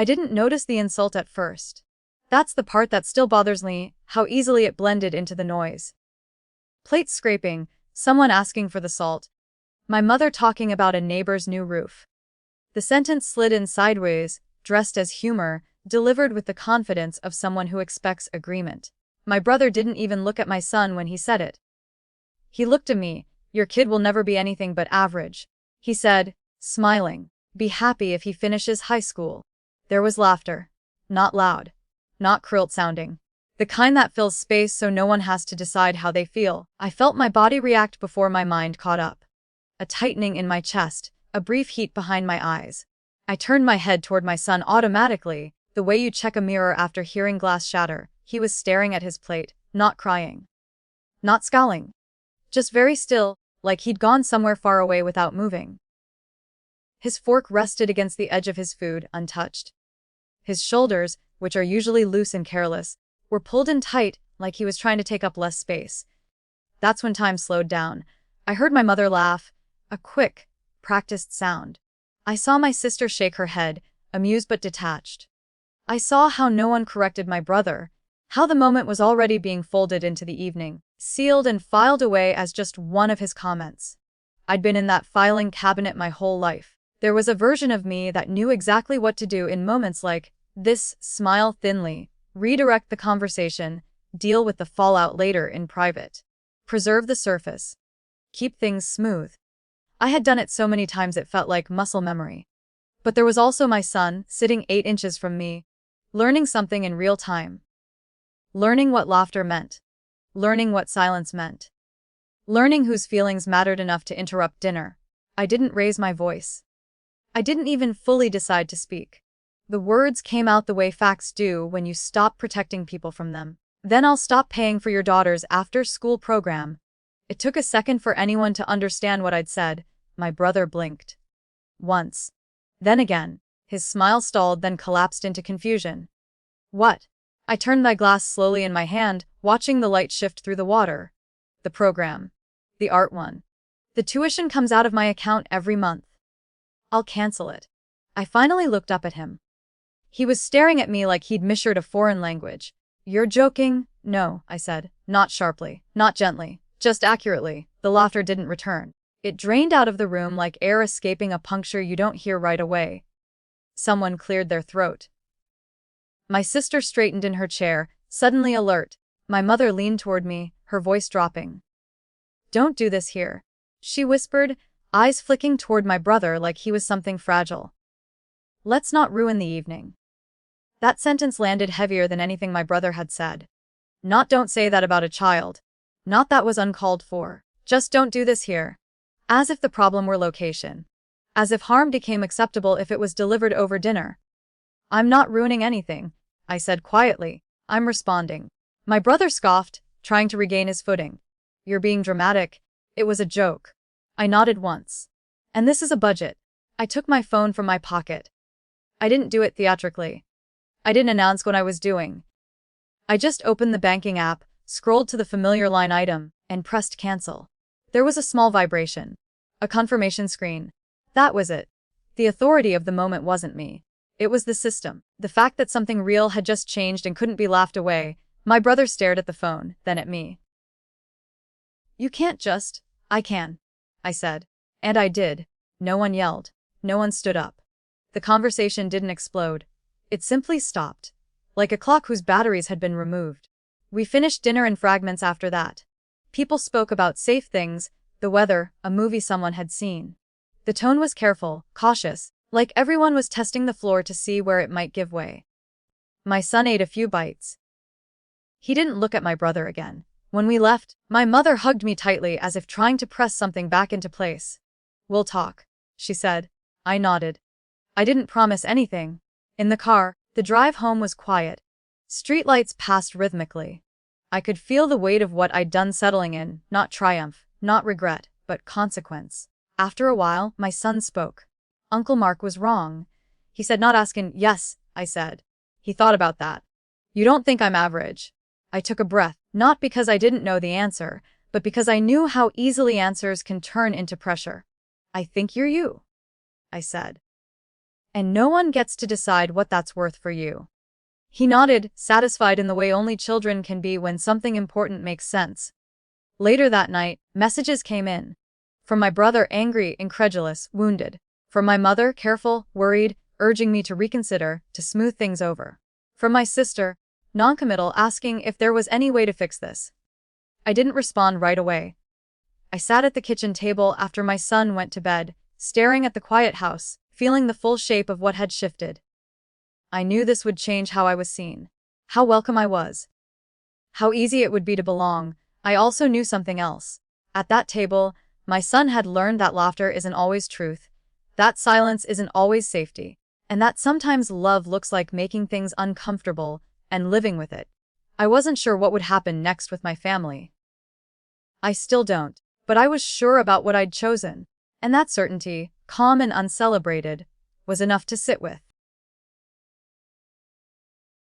I didn't notice the insult at first. That's the part that still bothers me, how easily it blended into the noise. Plates scraping, someone asking for the salt, my mother talking about a neighbor's new roof. The sentence slid in sideways, dressed as humor, delivered with the confidence of someone who expects agreement. My brother didn't even look at my son when he said it. He looked at me. Your kid will never be anything but average, he said, smiling. Be happy if he finishes high school. There was laughter. Not loud. Not cruel sounding. The kind that fills space so no one has to decide how they feel. I felt my body react before my mind caught up. A tightening in my chest, a brief heat behind my eyes. I turned my head toward my son automatically, the way you check a mirror after hearing glass shatter. He was staring at his plate, not crying. Not scowling. Just very still, like he'd gone somewhere far away without moving. His fork rested against the edge of his food, untouched. His shoulders, which are usually loose and careless, were pulled in tight, like he was trying to take up less space. That's when time slowed down. I heard my mother laugh, a quick, practiced sound. I saw my sister shake her head, amused but detached. I saw how no one corrected my brother, how the moment was already being folded into the evening, sealed and filed away as just one of his comments. I'd been in that filing cabinet my whole life. There was a version of me that knew exactly what to do in moments like this: smile thinly, redirect the conversation, deal with the fallout later in private. Preserve the surface. Keep things smooth. I had done it so many times it felt like muscle memory. But there was also my son, sitting 8 inches from me, learning something in real time. Learning what laughter meant. Learning what silence meant. Learning whose feelings mattered enough to interrupt dinner. I didn't raise my voice. I didn't even fully decide to speak. The words came out the way facts do when you stop protecting people from them. Then I'll stop paying for your daughter's after-school program. It took a second for anyone to understand what I'd said. My brother blinked. Once. Then again. His smile stalled, then collapsed into confusion. What? I turned my glass slowly in my hand, watching the light shift through the water. The program. The art one. The tuition comes out of my account every month. I'll cancel it. I finally looked up at him. He was staring at me like he'd misheard a foreign language. You're joking? No, I said, not sharply, not gently, just accurately. The laughter didn't return. It drained out of the room like air escaping a puncture you don't hear right away. Someone cleared their throat. My sister straightened in her chair, suddenly alert. My mother leaned toward me, her voice dropping. Don't do this here, she whispered, eyes flicking toward my brother like he was something fragile. Let's not ruin the evening. That sentence landed heavier than anything my brother had said. Not don't say that about a child. Not that was uncalled for. Just don't do this here. As if the problem were location. As if harm became acceptable if it was delivered over dinner. I'm not ruining anything, I said quietly. I'm responding. My brother scoffed, trying to regain his footing. You're being dramatic. It was a joke. I nodded once. And this is a budget. I took my phone from my pocket. I didn't do it theatrically. I didn't announce what I was doing. I just opened the banking app, scrolled to the familiar line item, and pressed cancel. There was a small vibration. A confirmation screen. That was it. The authority of the moment wasn't me. It was the system. The fact that something real had just changed and couldn't be laughed away. My brother stared at the phone, then at me. You can't just. I can, I said. And I did. No one yelled. No one stood up. The conversation didn't explode. It simply stopped. Like a clock whose batteries had been removed. We finished dinner in fragments after that. People spoke about safe things, the weather, a movie someone had seen. The tone was careful, cautious, like everyone was testing the floor to see where it might give way. My son ate a few bites. He didn't look at my brother again. When we left, my mother hugged me tightly as if trying to press something back into place. We'll talk, she said. I nodded. I didn't promise anything. In the car, the drive home was quiet. Streetlights passed rhythmically. I could feel the weight of what I'd done settling in, not triumph, not regret, but consequence. After a while, my son spoke. Uncle Mark was wrong. He said, not asking. Yes, I said. He thought about that. You don't think I'm average? I took a breath, not because I didn't know the answer, but because I knew how easily answers can turn into pressure. I think you're you, I said. And no one gets to decide what that's worth for you. He nodded, satisfied in the way only children can be when something important makes sense. Later that night, messages came in. From my brother, angry, incredulous, wounded. From my mother, careful, worried, urging me to reconsider, to smooth things over. From my sister, noncommittal, asking if there was any way to fix this. I didn't respond right away. I sat at the kitchen table after my son went to bed, staring at the quiet house, feeling the full shape of what had shifted. I knew this would change how I was seen, how welcome I was, how easy it would be to belong. I also knew something else. At that table, my son had learned that laughter isn't always truth, that silence isn't always safety, and that sometimes love looks like making things uncomfortable and living with it. I wasn't sure what would happen next with my family. I still don't, but I was sure about what I'd chosen, and that certainty, calm and uncelebrated, was enough to sit with.